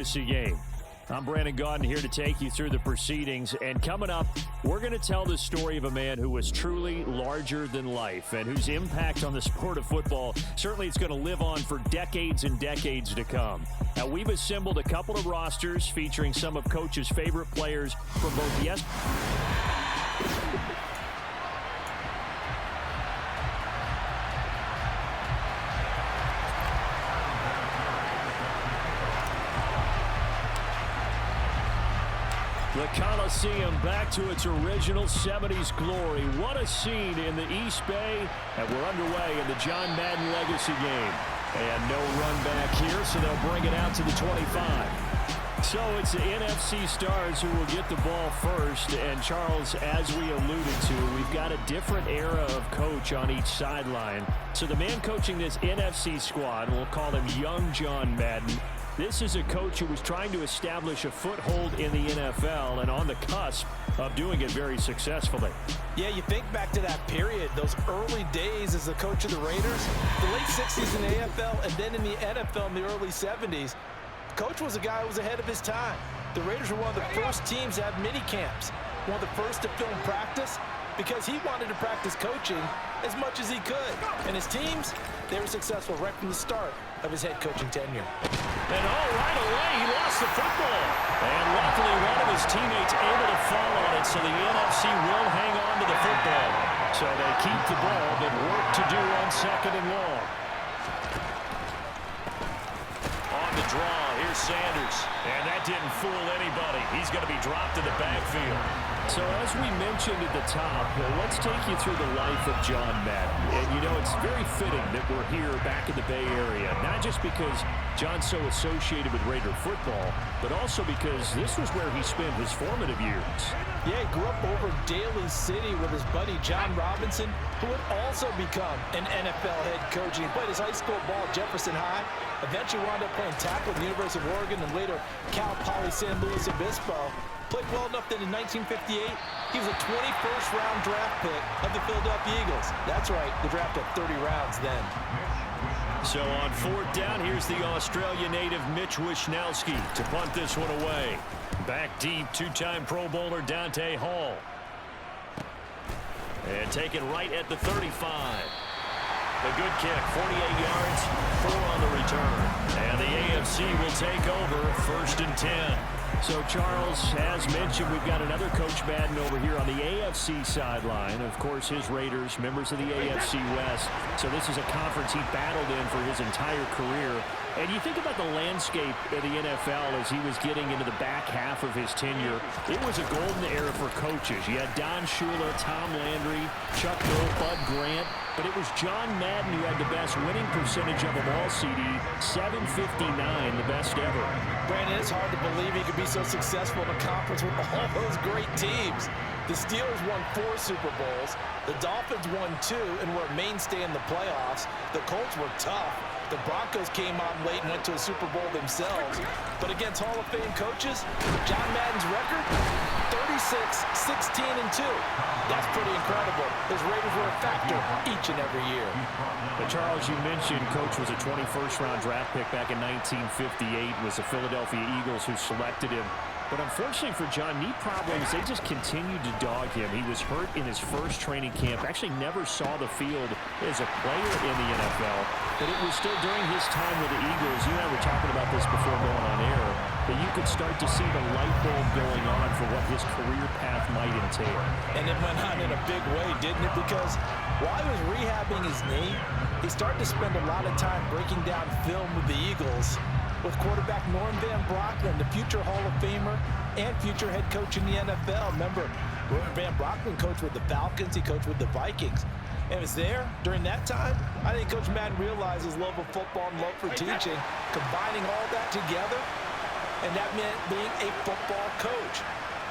Game. I'm Brandon Gaudin here to take you through the proceedings, and coming up, we're going to tell the story of a man who was truly larger than life and whose impact on the sport of football certainly is going to live on for decades and decades to come. Now, we've assembled a couple of rosters featuring some of Coach's favorite players from both The Coliseum back to its original 70s glory. What a scene in the East Bay. And we're underway in the John Madden Legacy Game. And no run back here, so they'll bring it out to the 25. So it's the NFC stars who will get the ball first. And Charles, as we alluded to, we've got a different era of coach on each sideline. So the man coaching this NFC squad, we'll call him Young John Madden. This is a coach who was trying to establish a foothold in the NFL and on the cusp of doing it very successfully. Yeah, you think back to that period, those early days as the coach of the Raiders, the late 60s in the AFL and then in the NFL in the early 70s. Coach was a guy who was ahead of his time. The Raiders were one of the first teams to have mini camps, one of the first to film practice, because he wanted to practice coaching as much as he could. And his teams, they were successful right from the start of his head coaching tenure. And right away, he lost the football. And luckily, one of his teammates able to fall on it, so the NFC will hang on to the football. So they keep the ball, but work to do on second and long. On the draw, here's Sanders. And that didn't fool anybody. He's going to be dropped in the backfield. So as we mentioned at the top, let's take you through the life of John Madden. And, you know, it's very fitting that we're here back in the Bay Area, not just because John's so associated with Raider football, but also because this was where he spent his formative years. Yeah, he grew up over Daly City with his buddy John Robinson, who would also become an NFL head coach. He played his high school ball at Jefferson High, eventually wound up playing tackle at the University of Oregon, and later Cal Poly San Luis Obispo. Played well enough that in 1958, he was a 21st round draft pick of the Philadelphia Eagles. That's right, the draft took 30 rounds then. So on fourth down, here's the Australia native Mitch Wishnowsky to punt this one away. Back deep, two-time Pro Bowler Dante Hall. And taken right at the 35. A good kick, 48 yards, 4 on the return. And the AFC will take over, 1st and 10. So, Charles, as mentioned, we've got another Coach Madden over here on the AFC sideline. Of course, his Raiders, members of the AFC West. So this is a conference he battled in for his entire career. And you think about the landscape of the NFL as he was getting into the back half of his tenure. It was a golden era for coaches. You had Don Shula, Tom Landry, Chuck Noll, Bud Grant. But it was John Madden who had the best winning percentage of them all, CD. 759, the best ever. Brandon, it's hard to believe he could be so successful in a conference with all those great teams. The Steelers won 4 Super Bowls. The Dolphins won 2 and were a mainstay in the playoffs. The Colts were tough. The Broncos came out late and went to a Super Bowl themselves. But against Hall of Fame coaches, John Madden's record, 36, 16, and 2. That's pretty incredible. His Raiders were a factor each and every year. But Charles, you mentioned Coach was a 21st round draft pick back in 1958. It was the Philadelphia Eagles who selected him. But unfortunately for John, knee problems, they just continued to dog him. He was hurt in his first training camp, actually never saw the field as a player in the NFL. But it was still during his time with the Eagles, you and I were talking about this before going on air, that you could start to see the light bulb going on for what his career path might entail. And it went on in a big way, didn't it? Because while he was rehabbing his knee, he started to spend a lot of time breaking down film with the Eagles, with quarterback Norm Van Brocklin, the future Hall of Famer and future head coach in the NFL. Remember, Van Brocklin coached with the Falcons, he coached with the Vikings. And it was there during that time, I think Coach Madden realized his love of football and love for teaching, combining all that together, and that meant being a football coach.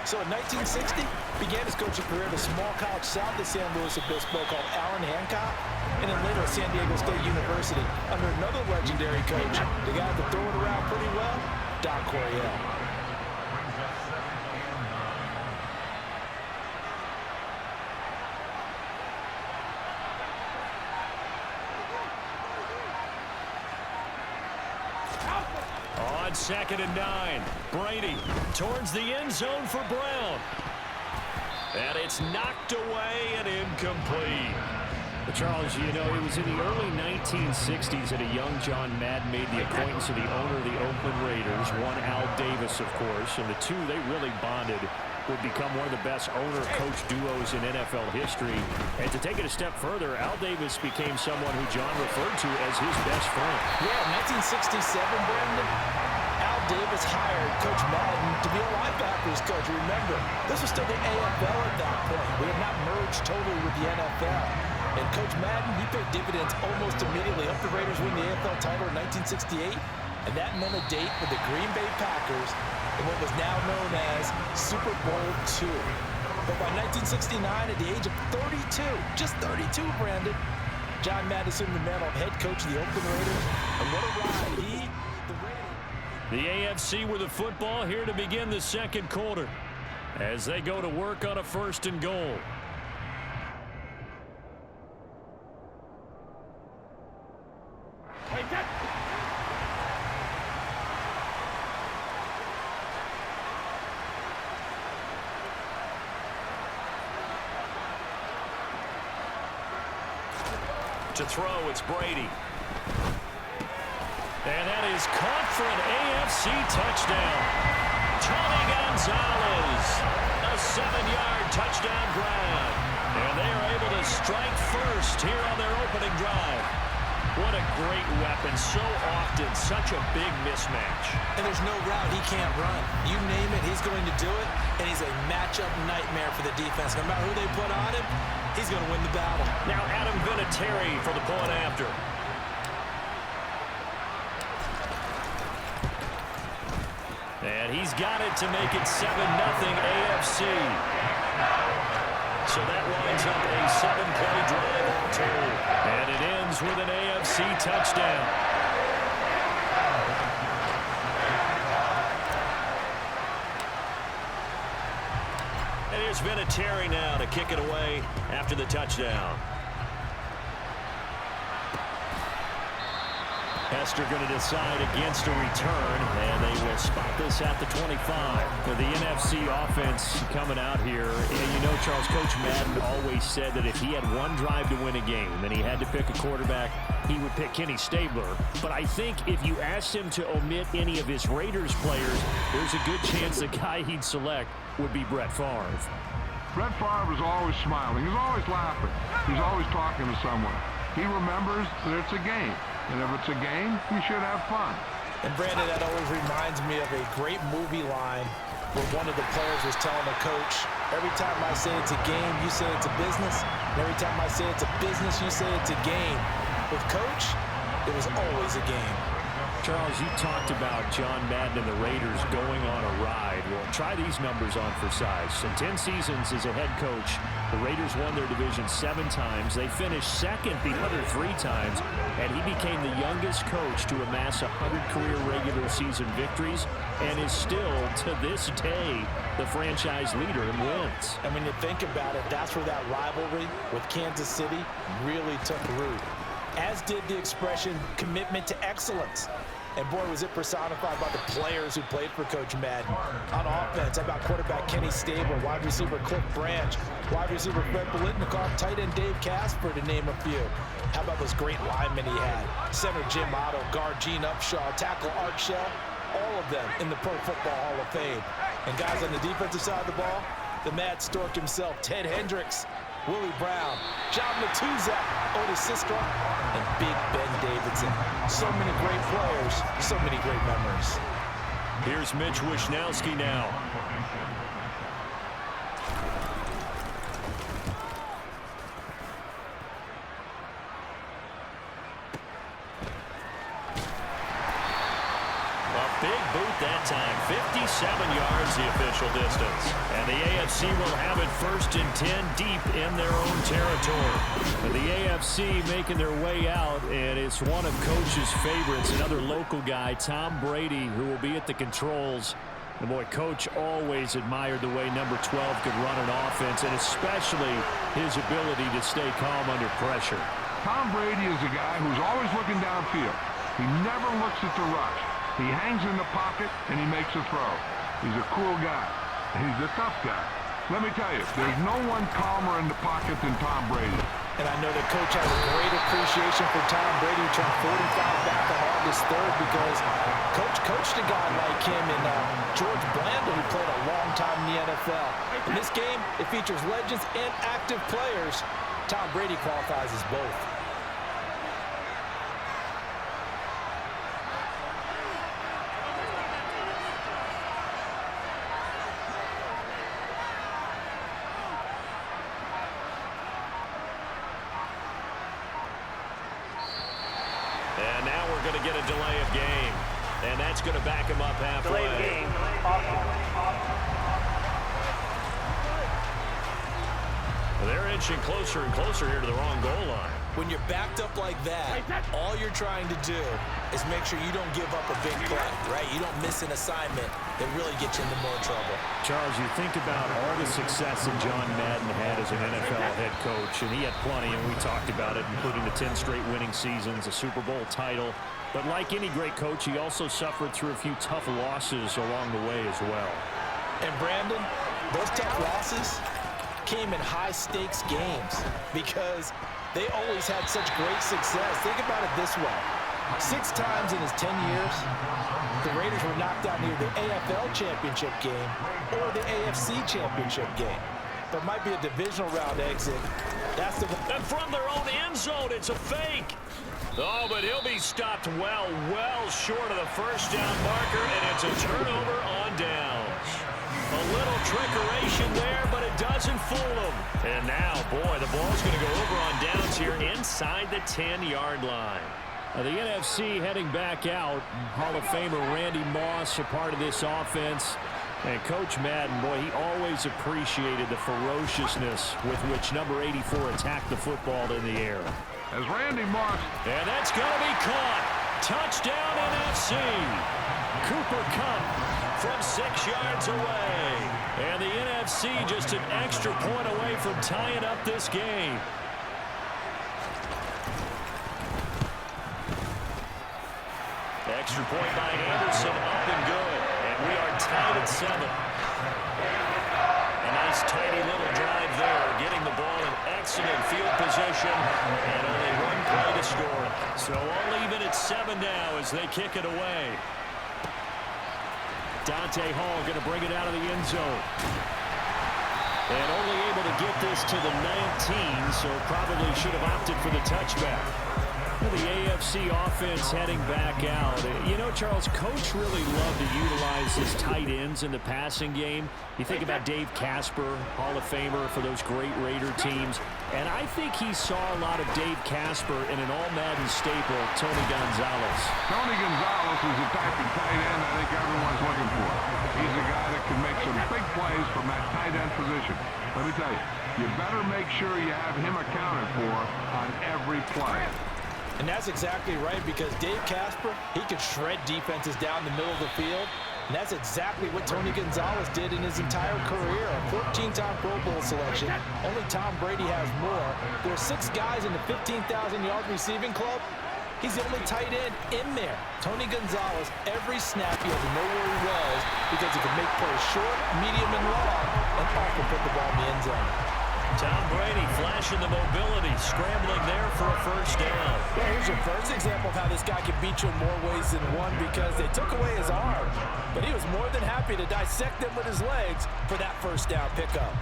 So in 1960, began his coaching career at a small college south of San Luis Obispo called Allen Hancock, and then later at San Diego State University under another legendary coach, the guy that threw it around pretty well, Don Coryell. on 2nd and 9. Brady towards the end zone for Brown. And it's knocked away and incomplete. Charles, you know, it was in the early 1960s that a young John Madden made the acquaintance of the owner of the Oakland Raiders, one Al Davis, of course, and the two, they really bonded, would become one of the best owner-coach duos in NFL history. And to take it a step further, Al Davis became someone who John referred to as his best friend. Yeah, 1967, Brandon, Al Davis hired Coach Madden to be a linebackers coach. Remember, this was still the AFL at that point. We had not merged totally with the NFL. And Coach Madden, he paid dividends almost immediately. Helped the Raiders win the AFL title in 1968. And that meant a date with the Green Bay Packers in what was now known as Super Bowl II. But by 1969, at the age of 32, just 32, Brandon, John Madden assumed the mantle of head coach of the Oakland Raiders. And what a ride. The AFC with the football here to begin the second quarter as they go to work on a 1st and goal. To throw, it's Brady. And that is caught for an AFC touchdown. Tony Gonzalez, a 7-yard touchdown grab. And they are able to strike first here on their opening drive. What a great weapon. So often, such a big mismatch. And there's no route he can't run. You name it, he's going to do it. And he's a matchup nightmare for the defense. No matter who they put on him, he's going to win the battle. Now Adam Vinatieri for the point after. And he's got it to make it 7-0 AFC. So that winds up a 7-play drive all told. And it ends with an AFC touchdown. And here's Vinatieri now to kick it away after the touchdown. Hester going to decide against a return, and they will spot this at the 25. For the NFC offense coming out here, and you know, Charles, Coach Madden always said that if he had one drive to win a game and he had to pick a quarterback, he would pick Kenny Stabler. But I think if you asked him to omit any of his Raiders players, there's a good chance the guy he'd select would be Brett Favre. Brett Favre is always smiling. He's always laughing. He's always talking to someone. He remembers that it's a game. And if it's a game, you should have fun. And Brandon, that always reminds me of a great movie line where one of the players was telling the coach, every time I say it's a game, you say it's a business. And every time I say it's a business, you say it's a game. With Coach, it was always a game. Charles, you talked about John Madden and the Raiders going on a ride. Well, try these numbers on for size. In 10 seasons as a head coach, the Raiders won their division 7 times. They finished second the other 3 times, and he became the youngest coach to amass 100 career regular season victories and is still, to this day, the franchise leader in wins. And when you think about it, that's where that rivalry with Kansas City really took root. As did the expression commitment to excellence. And boy, was it personified by the players who played for Coach Madden. On offense, how about quarterback Kenny Stabler, wide receiver Cliff Branch, wide receiver Fred Biletnikoff, tight end Dave Casper, to name a few. How about those great linemen he had? Center Jim Otto, guard Gene Upshaw, tackle Art Shell, all of them in the Pro Football Hall of Fame. And guys on the defensive side of the ball, the Mad Stork himself, Ted Hendricks, Willie Brown, John Matuzak, Otis Sistra, and Big Ben Davidson. So many great players, so many great memories. Here's Mitch Wishnowsky now. Big boot that time, 57 yards the official distance. And the AFC will have it 1st and 10 deep in their own territory. But the AFC making their way out, and it's one of Coach's favorites, another local guy, Tom Brady, who will be at the controls. And boy, Coach always admired the way number 12 could run an offense, and especially his ability to stay calm under pressure. Tom Brady is a guy who's always looking downfield. He never looks at the rush. He hangs in the pocket, and he makes a throw. He's a cool guy. He's a tough guy. Let me tell you, there's no one calmer in the pocket than Tom Brady. And I know that Coach has a great appreciation for Tom Brady, who turned 45 back on August 3rd, because Coach coached a guy like him in George Blanda, who played a long time in the NFL. In this game, it features legends and active players. Tom Brady qualifies as both. And now we're going to get a delay of game. And that's going to back him up halfway. Delay of game. They're inching closer and closer here to the wrong goal line. When you're backed up like that, all you're trying to do is make sure you don't give up a big play, right? You don't miss an assignment that really gets you into more trouble. Charles, you think about all the success that John Madden had as an NFL head coach, and he had plenty, and we talked about it, including the 10 straight winning seasons, a Super Bowl title. But like any great coach, he also suffered through a few tough losses along the way as well. And Brandon, those tough losses came in high-stakes games because they always had such great success. Think about it this way. 6 times in his 10 years, the Raiders were knocked out near the AFL championship game or the AFC championship game. There might be a divisional round exit. That's the one. And from their own end zone, it's a fake. Oh, but he'll be stopped well short of the first down marker, and it's a turnover on downs. A little trickeration there, but it doesn't fool him. And now, boy, the ball's going to go over on downs here inside the 10-yard line. The NFC heading back out. Hall of Famer Randy Moss, a part of this offense. And Coach Madden, boy, he always appreciated the ferociousness with which number 84 attacked the football in the air. As Randy Moss. And that's going to be caught. Touchdown NFC. Cooper Kupp from 6 yards away. And the NFC just an extra point away from tying up this game. Extra point by Anderson, up and good. And we are tied at 7. A nice tiny little drive there, getting the ball in excellent field position, and only one play to score. So all even at 7 now as they kick it away. Dante Hall going to bring it out of the end zone. And only able to get this to the 19, so probably should have opted for the touchback. The AFC offense heading back out. You know, Charles, Coach really loved to utilize his tight ends in the passing game. You think about Dave Casper, Hall of Famer for those great Raider teams. And I think he saw a lot of Dave Casper in an all-Madden staple, Tony Gonzalez. Tony Gonzalez is the type of tight end I think everyone's looking for. He's a guy that can make some big plays from that tight end position. Let me tell you, you better make sure you have him accounted for on every play. And that's exactly right, because Dave Casper, he could shred defenses down the middle of the field. And that's exactly what Tony Gonzalez did in his entire career. A 14-time Pro Bowl selection. Only Tom Brady has more. There are 6 guys in the 15,000-yard receiving club. He's the only tight end in there. Tony Gonzalez, every snap, he had to know where he was because he could make plays short, medium, and long, and often put the ball in the end zone. Tom Brady flashing the mobility, scrambling there for a first down. Well, here's your first example of how this guy can beat you in more ways than one, because they took away his arm, but he was more than happy to dissect them with his legs for that first down pickup.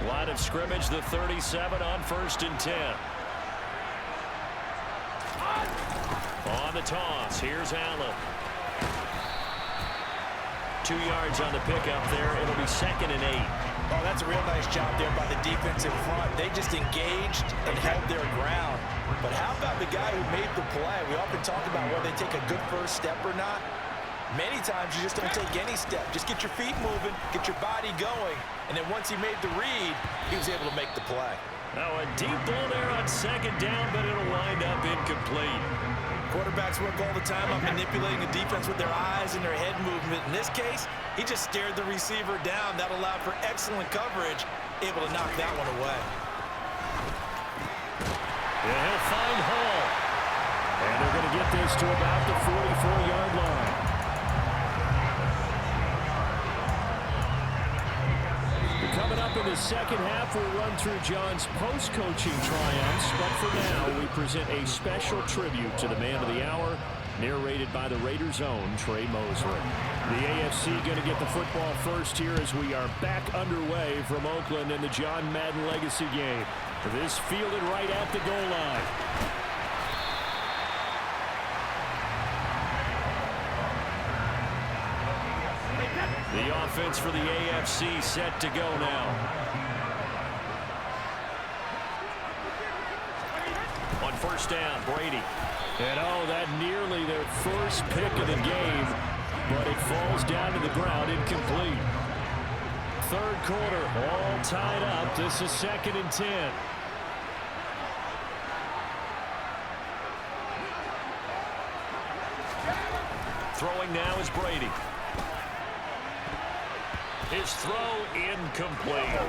Line of scrimmage, the 37 on 1st and 10. On the toss, here's Allen. 2 yards on the pickup there. It'll be 2nd and 8. Oh, that's a real nice job there by the defense in front. They just engaged and held their ground. But how about the guy who made the play? We often talk about whether they take a good first step or not. Many times you just don't take any step. Just get your feet moving, get your body going, and then once he made the read, he was able to make the play. Now a deep ball there on second down, but it'll wind up incomplete. Quarterbacks work all the time on manipulating the defense with their eyes and their head movement. In this case, he just stared the receiver down. That allowed for excellent coverage, able to knock that one away. And he'll find Hall. And they're going to get this to about the 44-yard line. Coming up in the second half, we'll run through John's post-coaching triumphs. But for now, we present a special tribute to the man of the hour, narrated by the Raiders' own Trey Mosley. The AFC going to get the football first here as we are back underway from Oakland in the John Madden Legacy game. This fielded right at the goal line. The offense for the AFC set to go now. On first down, Brady. And oh, that nearly their first pick of the game, but it falls down to the ground incomplete. Third quarter, all tied up. This is 2nd and 10. Throwing now is Brady. His throw incomplete.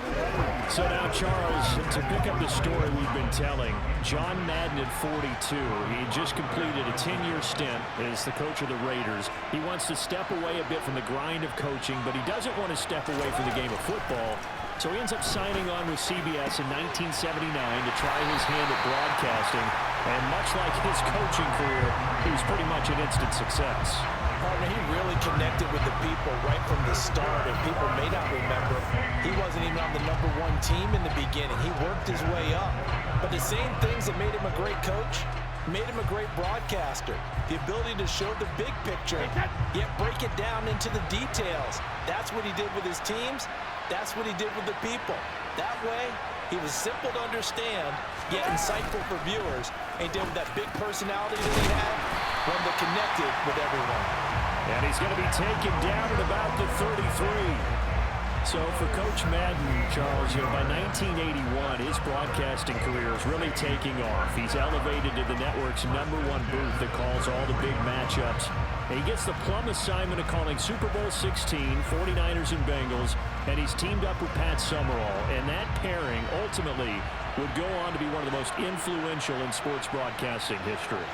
So now, Charles, to pick up the story we've been telling, John Madden at 42. He just completed a 10-year stint as the coach of the Raiders. He wants to step away a bit from the grind of coaching, but he doesn't want to step away from the game of football. So he ends up signing on with CBS in 1979 to try his hand at broadcasting. And much like his coaching career, he was pretty much an instant success. Partner, he really connected with the people right from the start. And people may not remember, he wasn't even on the #1 team in the beginning. He worked his way up. But the same things that made him a great coach made him a great broadcaster. The ability to show the big picture, yet break it down into the details. That's what he did with his teams. That's what he did with the people. That way, he was simple to understand, yet insightful for viewers. And he did with that big personality that he had, one that connected with everyone. And he's going to be taken down at about the 33. So for Coach Madden, Charles, by 1981, his broadcasting career is really taking off. He's elevated to the network's #1 booth that calls all the big matchups. And he gets the plum assignment of calling Super Bowl 16, 49ers and Bengals, and he's teamed up with Pat Summerall. And that pairing ultimately would go on to be one of the most influential in sports broadcasting history.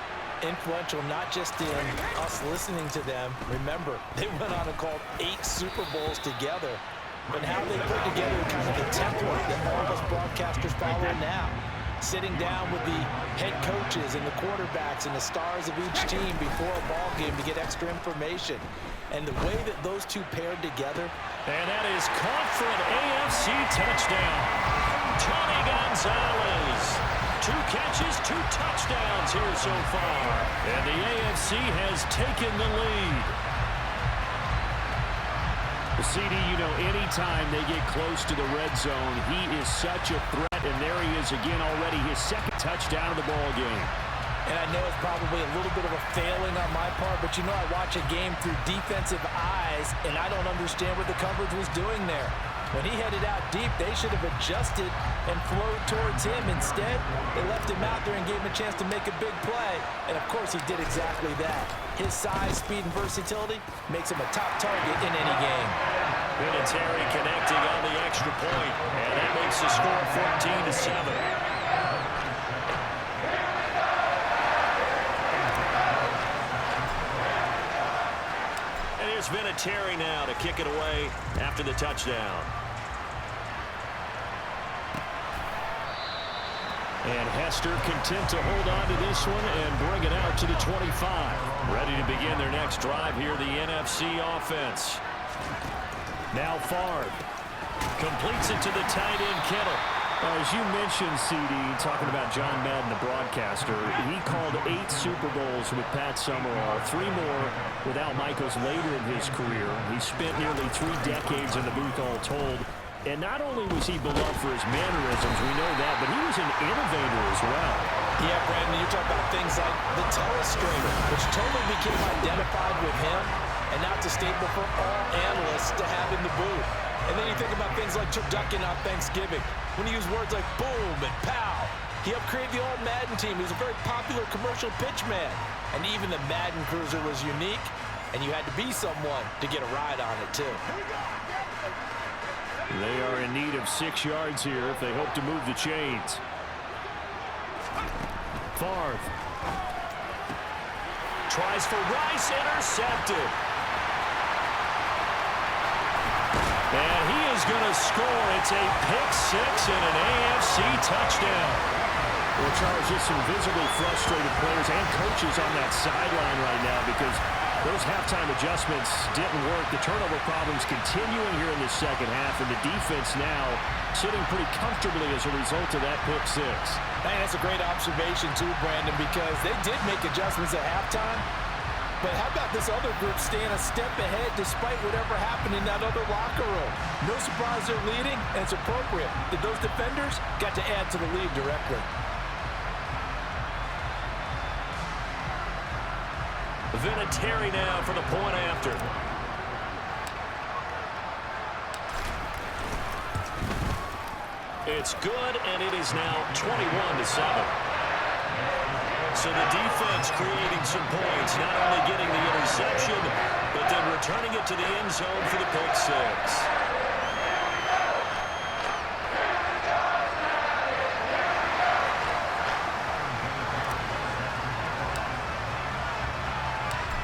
Influential not just in us listening to them. Remember, they went on and called 8 Super Bowls together. But how they put together kind of the template that all of us broadcasters follow now. Sitting down with the head coaches and the quarterbacks and the stars of each team before a ball game to get extra information. And the way that those two paired together. And that is caught for an AFC touchdown. Tony Gonzalez. 2 catches, 2 touchdowns here so far. And the AFC has taken the lead. CD, anytime they get close to the red zone, he is such a threat, and there he is again already, his 2nd touchdown of the ball game. And I know it's probably a little bit of a failing on my part, but I watch a game through defensive eyes, and I don't understand what the coverage was doing there. When he headed out deep, they should have adjusted and flowed towards him. Instead, they left him out there and gave him a chance to make a big play. And, of course, he did exactly that. His size, speed, and versatility makes him a top target in any game. Vinatieri connecting on the extra point, and that makes the score 14-7. And here's Vinatieri now to kick it away after the touchdown. And Hester content to hold on to this one and bring it out to the 25. Ready to begin their next drive here, the NFC offense. Now Favre completes it to the tight end, Kittle. As you mentioned, CD, talking about John Madden, the broadcaster, he called 8 Super Bowls with Pat Summerall, 3 more with Al Michaels later in his career. He spent nearly 3 decades in the booth all told. And not only was he beloved for his mannerisms, we know that, but he was an innovator as well. Yeah, Brandon, you talk about things like the telestrator, which totally became identified with him. and now it's a staple for all analysts to have in the booth. And then you think about things like turducken on Thanksgiving. When you use words like boom and pow, he helped create the old Madden team. He was a very popular commercial pitch man. And even the Madden Cruiser was unique, and you had to be someone to get a ride on it, too. They are in need of 6 yards here if they hope to move the chains. Favre. Tries for Rice, intercepted. And he is going to score. It's a pick-6 and an AFC touchdown. Well, Charles, just some visibly frustrated players and coaches on that sideline right now because those halftime adjustments didn't work. The turnover problems continuing here in the second half, and the defense now sitting pretty comfortably as a result of that pick-6. Man, that's a great observation too, Brandon, because they did make adjustments at halftime. But how about this other group staying a step ahead despite whatever happened in that other locker room? No surprise they're leading, and it's appropriate that those defenders got to add to the lead directly. Vinatieri now for the point after. It's good, and it is now 21-7. So the defense creating some points, not only getting the interception, but then returning it to the end zone for the pick-6.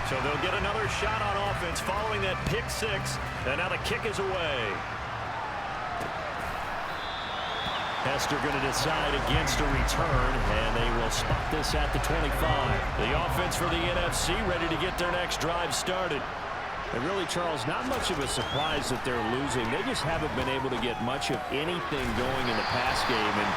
So they'll get another shot on offense following that pick-6, and now the kick is away. Hester going to decide against a return, and they will spot this at the 25. The offense for the NFC ready to get their next drive started. And really, Charles, not much of a surprise that they're losing. They just haven't been able to get much of anything going in the pass game. And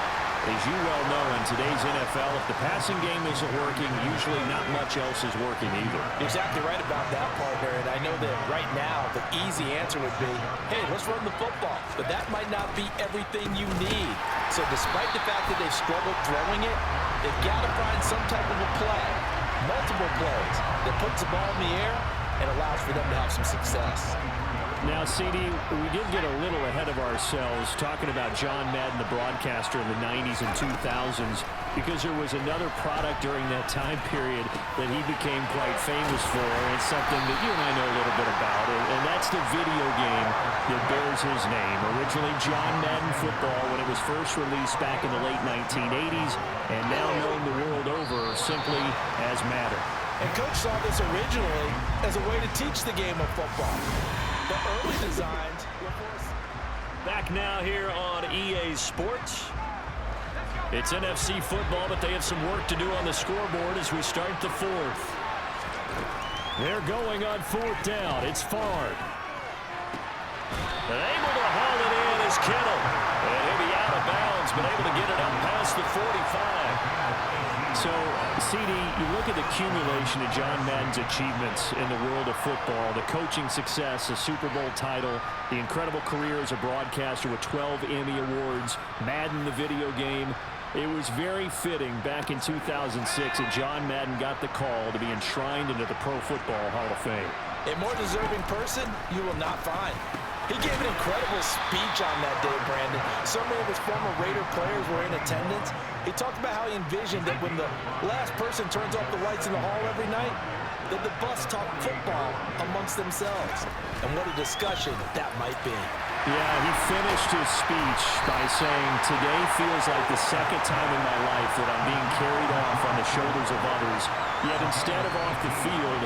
as you well know, in today's NFL, if the passing game isn't working, usually not much else is working either. Exactly right about that, partner. And I know that right now the easy answer would be, hey, let's run the football. But that might not be everything you need. So despite the fact that they've struggled throwing it, they've got to find some type of a play, multiple plays, that puts the ball in the air and allows for them to have some success. Now, CD, we did get a little ahead of ourselves talking about John Madden, the broadcaster in the 90s and 2000s, because there was another product during that time period that he became quite famous for, and it's something that you and I know a little bit about, and that's the video game that bears his name. Originally John Madden Football when it was first released back in the late 1980s, and now known the world over simply as Madden. And Coach saw this originally as a way to teach the game of football. The early designs were back now here on EA Sports. It's NFC football, but they have some work to do on the scoreboard as we start the fourth. They're going on fourth down. It's Favre. And able to haul it in is Kittle. And he'll be out of bounds, but able to get it up past the 45. So, CD, you look at the accumulation of John Madden's achievements in the world of football, the coaching success, the Super Bowl title, the incredible career as a broadcaster with 12 Emmy Awards, Madden the video game. It was very fitting back in 2006 that John Madden got the call to be enshrined into the Pro Football Hall of Fame. A more deserving person you will not find. He gave an incredible speech on that day, Brandon. So many of his former Raider players were in attendance. He talked about how he envisioned that when the last person turns off the lights in the hall every night, that the bus talk football amongst themselves. And what a discussion that might be. Yeah, he finished his speech by saying, today feels like the second time in my life that I'm being carried off on the shoulders of others. Yet instead of off the field,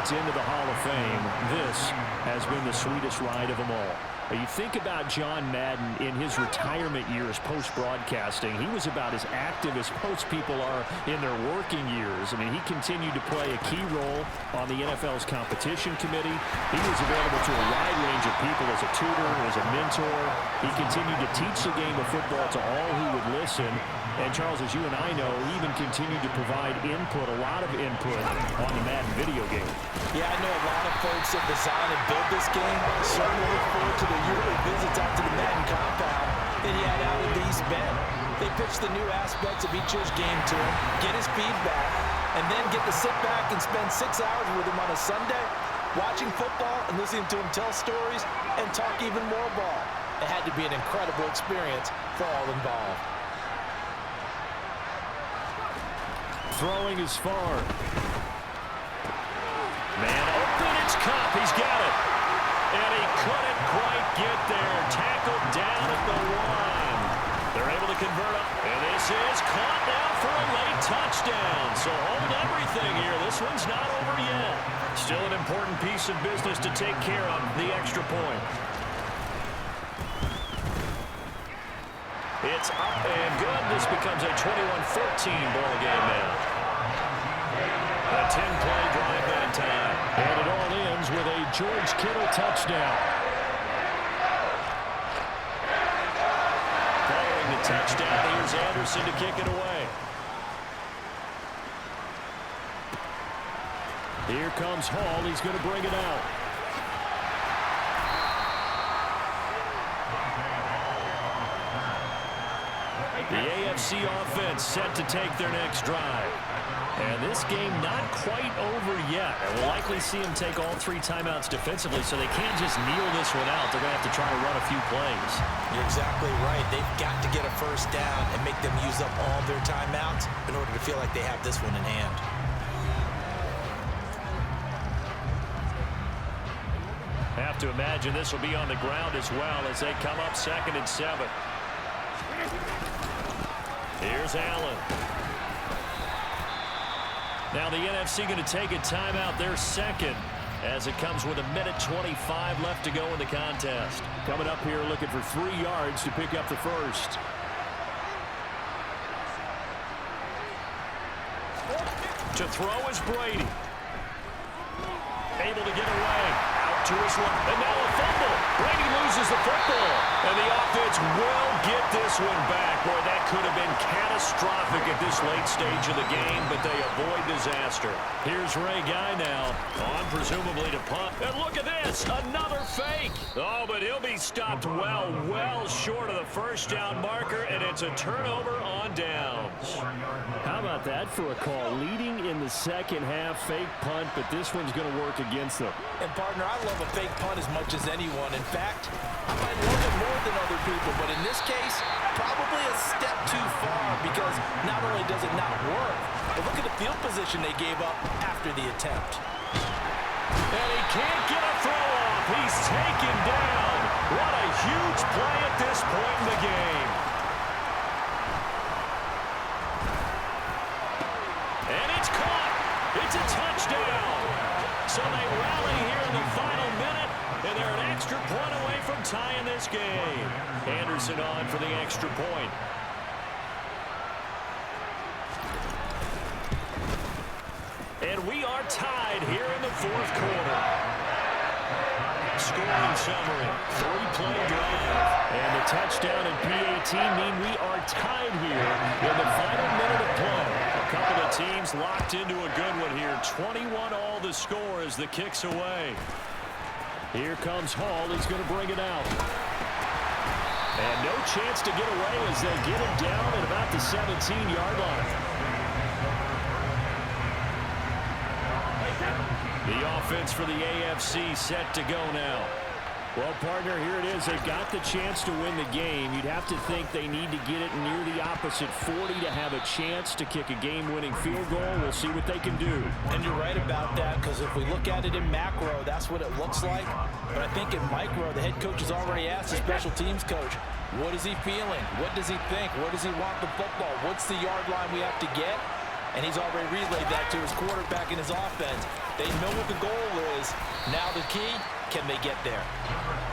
it's into the Hall of Fame. This has been the sweetest ride of them all. You think about John Madden in his retirement years post-broadcasting. He was about as active as most people are in their working years. I mean, he continued to play a key role on the NFL's competition committee. He was available to a wide range of people as a tutor, as a mentor. He continued to teach the game of football to all who would listen. And, Charles, as you and I know, he even continued to provide input, a lot of input, on the Madden video game. Yeah, I know a lot of folks that design and build this game certainly look forward to the yearly visits out to the Madden compound that he had out in the East Bend. They pitch the new aspects of each year's game to him, get his feedback, and then get to sit back and spend 6 hours with him on a Sunday. Watching football and listening to him tell stories and talk even more ball. It had to be an incredible experience for all involved. Throwing is far. Man open, it's Cup. He's got it. And he couldn't quite get there. Tackled down at the 1. They're able to convert up. And this is caught now for a late touchdown. So hold everything here. This one's not over yet. Still an important piece of business to take care of, the extra point. It's up and good. This becomes a 21-14 ball game now. A 10-play drive that time. And it all ends with a George Kittle touchdown. Following the touchdown, here's Anderson to kick it away. Here comes Hall. He's going to bring it out. The AFC offense set to take their next drive. And this game not quite over yet. And we'll likely see them take all 3 timeouts defensively, so they can't just kneel this one out. They're going to have to try to run a few plays. You're exactly right. They've got to get a first down and make them use up all their timeouts in order to feel like they have this one in hand. Have to imagine this will be on the ground as well as they come up 2nd and 7. Here's Allen. Now the NFC going to take a timeout, their second, as it comes with 1:25 left to go in the contest. Coming up here looking for 3 yards to pick up the first. To throw is Brady. Able to get away. Out to his left. And now a fumble. Brady loses the football. And the offense will get this one back, where that could have been catastrophic at this late stage of the game, but they avoid disaster. Here's Ray Guy now, on presumably to punt. And look at this, another fake. Oh, but he'll be stopped well short of the first down marker, and it's a turnover on downs. How about that for a call? Leading in the second half, fake punt, but this one's going to work against them. And, partner, I love a fake punt as much as anyone. In fact, I might love it more than other people, but in this case, probably a step too far, because not only does it not work, but look at the field position they gave up after the attempt. And he can't get a throw off. He's taken down. What a huge play at this point in the game. And it's caught. It's a touchdown. So they rally here in the final minute, and they're an extra point away from tying this game. Anderson on for the extra point. And we are tied here in the 4th quarter. Scoring summary, 3-play drive. And the touchdown and PAT mean we are tied here in the final minute of play. A couple of teams locked into a good one here. 21-all the score as the kick's away. Here comes Hall. He's going to bring it out. And no chance to get away as they get him down at about the 17-yard line. The offense for the AFC set to go now. Well, partner, here it is. They've got the chance to win the game. You'd have to think they need to get it near the opposite 40 to have a chance to kick a game-winning field goal. We'll see what they can do. And you're right about that, because if we look at it in macro, that's what it looks like. But I think in micro, the head coach has already asked the special teams coach, what is he feeling? What does he think? Where does he want the football? What's the yard line we have to get? And he's already relayed that to his quarterback in his offense. They know what the goal is. Now the key, can they get there?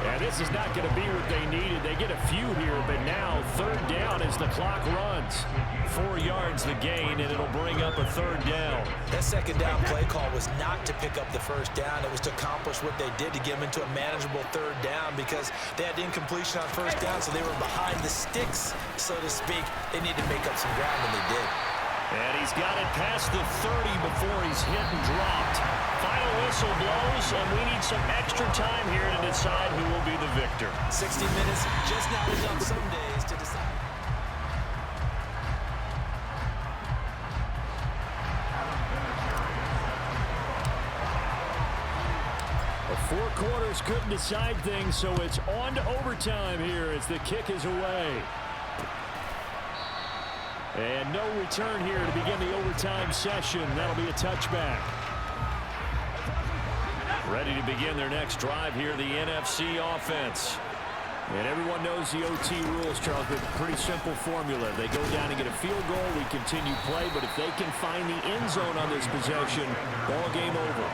Yeah, this is not going to be what they needed. They get a few here, but now 3rd down as the clock runs. 4 yards the gain, and it'll bring up a 3rd down. That 2nd down play call was not to pick up the first down. It was to accomplish what they did to get them into a manageable 3rd down, because they had incompletion on first down, so they were behind the sticks, so to speak. They needed to make up some ground, and they did. And he's got it past the 30 before he's hit and dropped. Final whistle blows, and we need some extra time here to decide who will be the victor. 60 minutes, just not enough some days to decide. 4 quarters couldn't decide things, so it's on to overtime here as the kick is away. And no return here to begin the overtime session. That'll be a touchback. Ready to begin their next drive here, the NFC offense. And everyone knows the OT rules, Charles, but pretty simple formula. They go down and get a field goal, we continue play, but if they can find the end zone on this possession, ball game over.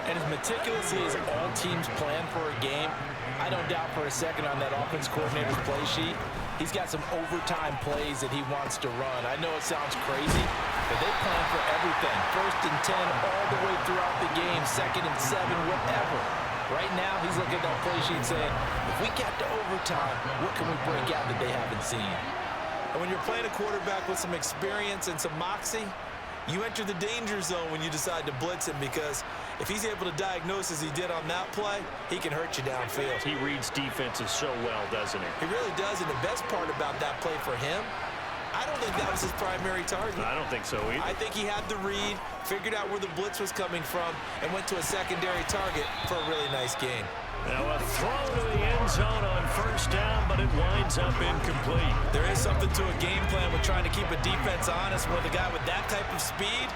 And as meticulously as all teams plan for a game, I don't doubt for a second on that offense coordinator's play sheet, he's got some overtime plays that he wants to run. I know it sounds crazy, but they plan for everything. 1st and 10 all the way throughout the game, 2nd and 7, whatever. Right now, he's looking at that play sheet saying, if we get to overtime, what can we break out that they haven't seen? And when you're playing a quarterback with some experience and some moxie, you enter the danger zone when you decide to blitz him, because if he's able to diagnose as he did on that play, he can hurt you downfield. He reads defenses so well, doesn't he? He really does, and the best part about that play for him, I don't think that was his primary target. I don't think so either. I think he had the read, figured out where the blitz was coming from, and went to a secondary target for a really nice game. Now a throw to the end zone on 1st down, but it winds up incomplete. There is something to a game plan with trying to keep a defense honest with a guy with that type of speed.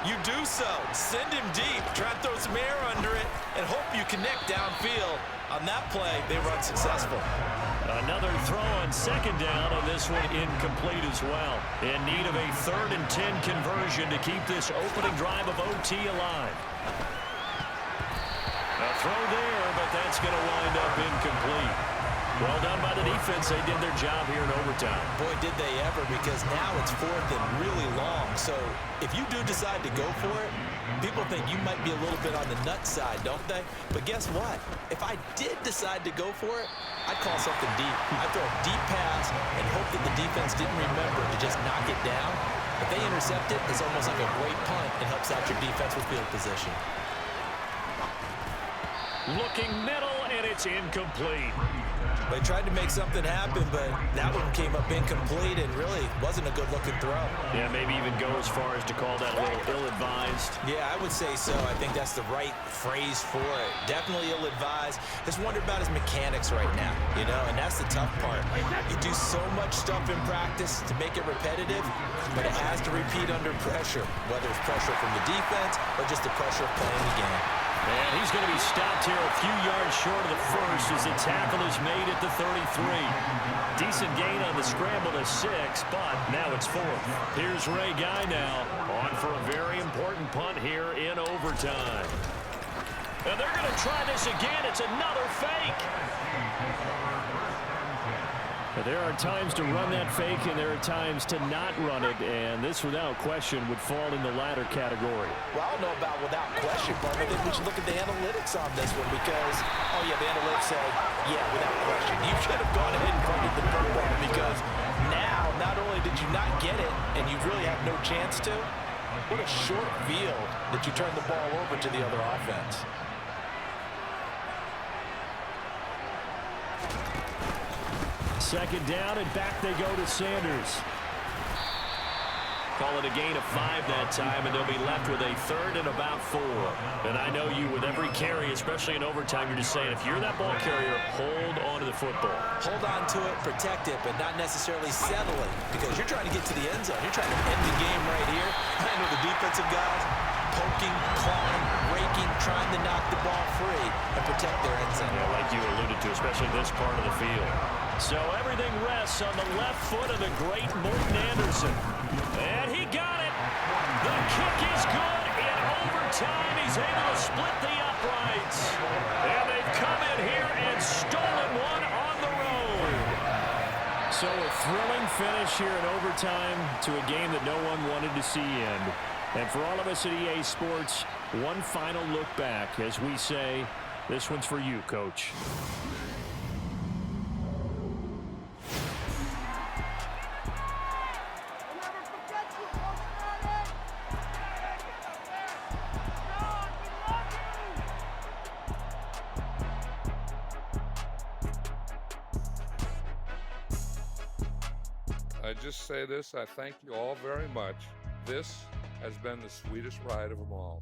You do so. Send him deep, try to throw some air under it, and hope you connect downfield. On that play, they were unsuccessful. Another throw on 2nd down, and this one incomplete as well. In need of a 3rd and 10 conversion to keep this opening drive of OT alive. A throw there, but that's going to wind up incomplete. Well done by the defense. They did their job here in overtime. Boy, did they ever, because now it's 4th and really long. So if you do decide to go for it, people think you might be a little bit on the nut side, don't they? But guess what? If I did decide to go for it, I'd call something deep. I'd throw a deep pass and hope that the defense didn't remember to just knock it down. If they intercept it, it's almost like a great punt and helps out your defense with field position. Looking middle, and it's incomplete. They tried to make something happen, but that one came up incomplete and really wasn't a good-looking throw. Yeah, maybe even go as far as to call that a little ill-advised. Yeah, I would say so. I think that's the right phrase for it. Definitely ill-advised. Just wonder about his mechanics right now, you know, and that's the tough part. You do so much stuff in practice to make it repetitive, but it has to repeat under pressure, whether it's pressure from the defense or just the pressure of playing the game. And he's going to be stopped here a few yards short of the first as the tackle is made at the 33. Decent gain on the scramble to 6, but now it's 4th. Here's Ray Guy now on for a very important punt here in overtime. And they're going to try this again. It's another fake. There are times to run that fake, and there are times to not run it, and this, without question, would fall in the latter category. Well, I don't know about without question, but I think we should look at the analytics on this one because, oh, yeah, the analytics say, yeah, without question. You should have gone ahead and punted the football because now, not only did you not get it, and you really have no chance to, what a short field that you turn the ball over to the other offense. Second down, and back they go to Sanders. Call it a gain of 5 that time, and they'll be left with a 3rd and about 4. And I know you, with every carry, especially in overtime, you're just saying, if you're that ball carrier, hold on to the football. Hold on to it, protect it, but not necessarily settle it, because you're trying to get to the end zone. You're trying to end the game right here. I know the defensive guys poking, clawing, raking, trying to knock the ball free and protect their end zone. Yeah, like you alluded to, especially this part of the field. So everything rests on the left foot of the great Morton Anderson. And he got it. The kick is good in overtime. He's able to split the uprights. And they've come in here and stolen one on the road. So a thrilling finish here in overtime to a game that no one wanted to see end. And for all of us at EA Sports, one final look back as we say, this one's for you, Coach. I just say this, I thank you all very much. This has been the sweetest ride of them all.